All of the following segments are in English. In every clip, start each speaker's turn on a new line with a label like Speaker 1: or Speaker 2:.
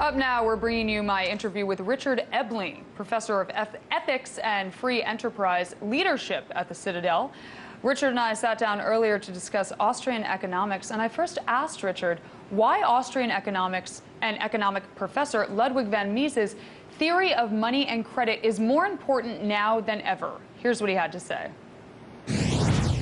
Speaker 1: Up now, we're bringing you my interview with Richard Ebeling, professor of ethics and free enterprise leadership at the Citadel. Richard and I sat down earlier to discuss Austrian economics, and I first asked Richard why Austrian economics and economic professor Ludwig van Mises' theory of money and credit is more important now than ever. Here's what he had to say.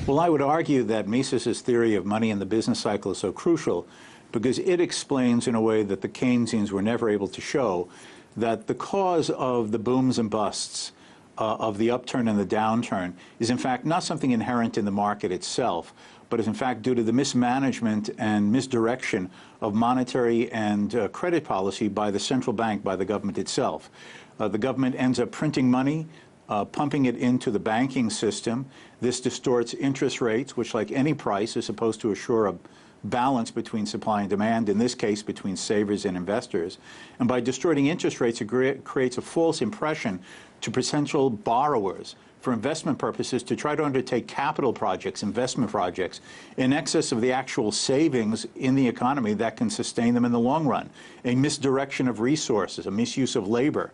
Speaker 2: Well, I would argue that Mises' theory of money in the business cycle is so crucial because it explains in a way that the Keynesians were never able to show that the cause of the booms and busts of the upturn and the downturn is in fact not something inherent in the market itself, but is in fact due to the mismanagement and misdirection of monetary and credit policy by the central bank, by the government itself. The government ends up printing money, pumping it into the banking system. This distorts interest rates, which, like any price, is supposed to assure a balance between supply and demand, in this case between savers and investors. And by distorting interest rates, it creates a false impression to potential borrowers for investment purposes to try to undertake capital projects, investment projects, in excess of the actual savings in the economy that can sustain them in the long run. A misdirection of resources, a misuse of labor.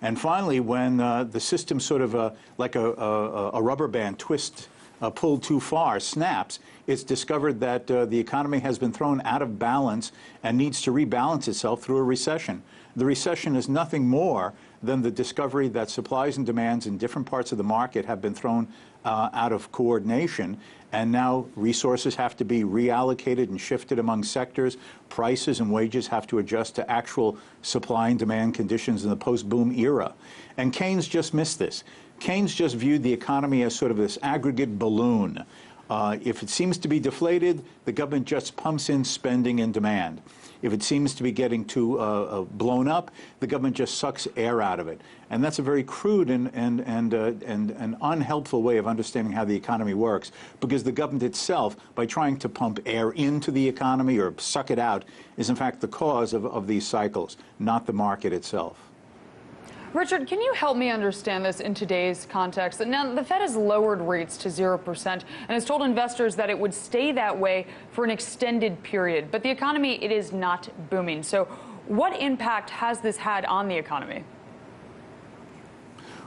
Speaker 2: And finally, when the system sort of like a rubber band twist, pulled too far, snaps, it's discovered that the economy has been thrown out of balance and needs to rebalance itself through a recession. The recession is nothing more than the discovery that supplies and demands in different parts of the market have been thrown out of coordination, and now resources have to be reallocated and shifted among sectors. Prices and wages have to adjust to actual supply and demand conditions in the post-boom era. And Keynes just missed this. Keynes just viewed the economy as sort of this aggregate balloon. If it seems to be deflated, the government just pumps in spending and demand. If it seems to be getting too blown up, the government just sucks air out of it. And that's a very crude and unhelpful way of understanding how the economy works, because the government itself, by trying to pump air into the economy or suck it out, is in fact the cause of these cycles, not the market itself.
Speaker 1: Richard, can you help me understand this in today's context? Now, the Fed has lowered rates to 0% and has told investors that it would stay that way for an extended period. But the economy, it is not booming. So what impact has this had on the economy?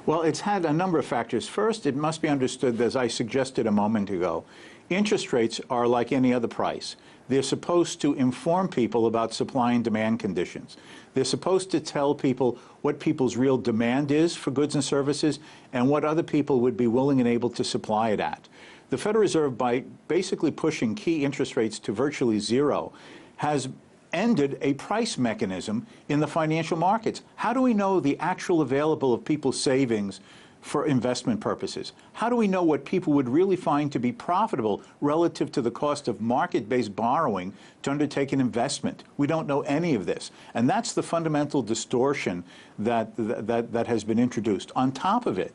Speaker 2: Well, it's had a number of factors. First, it must be understood, as I suggested a moment ago, interest rates are like any other price. They're supposed to inform people about supply and demand conditions. They're supposed to tell people what people's real demand is for goods and services and what other people would be willing and able to supply it at. The Federal Reserve, by basically pushing key interest rates to virtually zero, has ended a price mechanism in the financial markets. How do we know the actual available of people's savings for investment purposes? How do we know what people would really find to be profitable relative to the cost of market-based borrowing to undertake an investment? We don't know any of this. And that's the fundamental distortion that has been introduced. On top of it,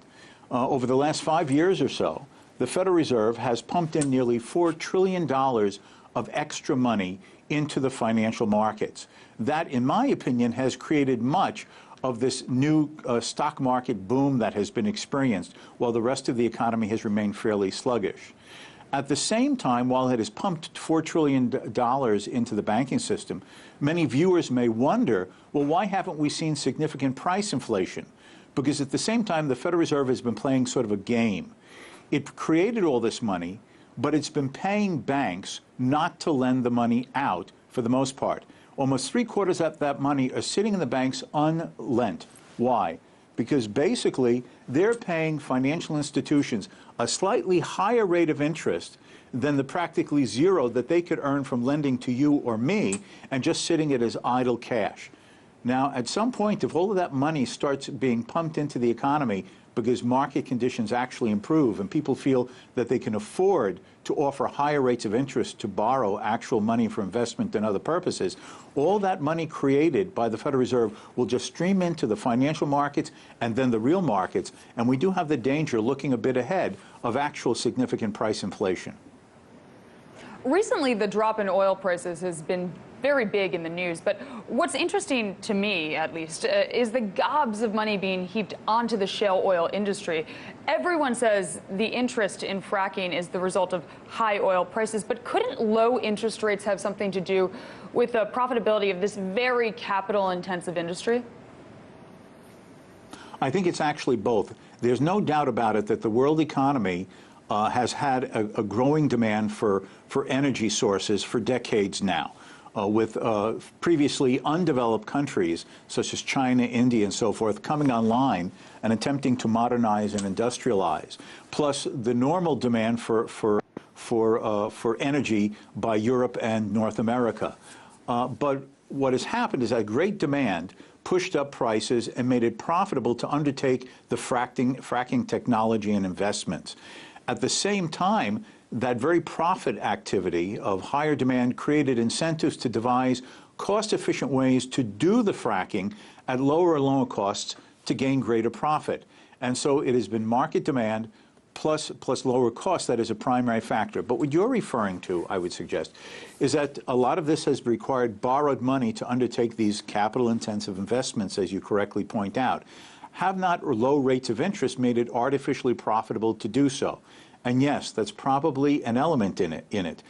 Speaker 2: over the last 5 years or so, the Federal Reserve has pumped in nearly $4 trillion of extra money into the financial markets. That, in my opinion, has created much of this new stock market boom that has been experienced, while the rest of the economy has remained fairly sluggish. At the same time, while it has pumped $4 trillion into the banking system, many viewers may wonder, well, why haven't we seen significant price inflation? Because at the same time, the Federal Reserve has been playing sort of a game. It created all this money, but it's been paying banks not to lend the money out for the most part. Almost 3/4 of that money are sitting in the banks unlent. Why? Because basically they're paying financial institutions a slightly higher rate of interest than the practically zero that they could earn from lending to you or me and just sitting it as idle cash. Now, at some point, if all of that money starts being pumped into the economy because market conditions actually improve and people feel that they can afford to offer higher rates of interest to borrow actual money for investment and other purposes, all that money created by the Federal Reserve will just stream into the financial markets and then the real markets, and we do have the danger, looking a bit ahead, of actual significant price inflation.
Speaker 1: Recently, the drop in oil prices has been very big in the news, but what's interesting to me, at least, is the gobs of money being heaped onto the shale oil industry. Everyone says the interest in fracking is the result of high oil prices, but couldn't low interest rates have something to do with the profitability of this very capital-intensive industry?
Speaker 2: I think it's actually both. There's no doubt about it that the world economy has had a growing demand for energy sources for decades now. With previously undeveloped countries such as China, India, and so forth coming online and attempting to modernize and industrialize, plus the normal demand for energy by Europe and North America. But what has happened is that great demand pushed up prices and made it profitable to undertake the fracking technology and investments. At the same time, that very profit activity of higher demand created incentives to devise cost-efficient ways to do the fracking at lower and lower costs to gain greater profit. And so it has been market demand plus lower costs that is a primary factor. But what you're referring to, I would suggest, is that a lot of this has required borrowed money to undertake these capital-intensive investments, as you correctly point out. Have not low rates of interest made it artificially profitable to do so? And yes, that's probably an element in it.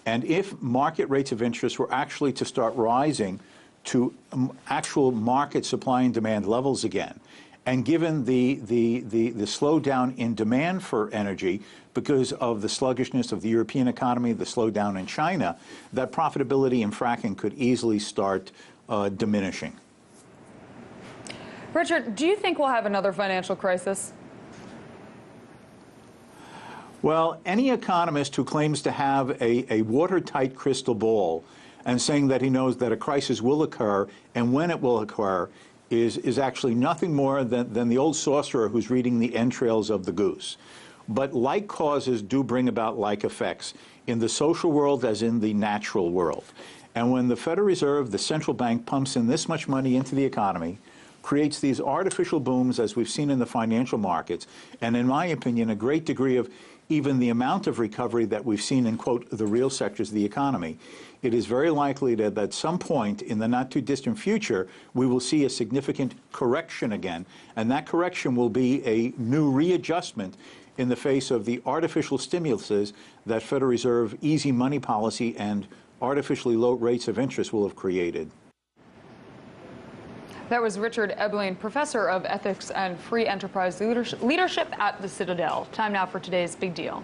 Speaker 2: And if market rates of interest were actually to start rising to actual market supply and demand levels again, and given the slowdown in demand for energy because of the sluggishness of the European economy, the slowdown in China, that profitability in fracking could easily start diminishing.
Speaker 1: Richard, do you think we'll have another financial crisis?
Speaker 2: Well, any economist who claims to have a watertight crystal ball and saying that he knows that a crisis will occur and when it will occur is actually nothing more than the old sorcerer who's reading the entrails of the goose. But like causes do bring about like effects in the social world as in the natural world. And when the Federal Reserve, the central bank, pumps in this much money into the economy, creates these artificial booms as we've seen in the financial markets, and in my opinion, a great degree of even the amount of recovery that we've seen in, quote, the real sectors of the economy, it is very likely that at some point in the not-too-distant future, we will see a significant correction again, and that correction will be a new readjustment in the face of the artificial stimuluses that Federal Reserve easy money policy and artificially low rates of interest will have created.
Speaker 1: That was Richard Ebeling, professor of ethics and free enterprise leadership at the Citadel. Time now for today's Big Deal.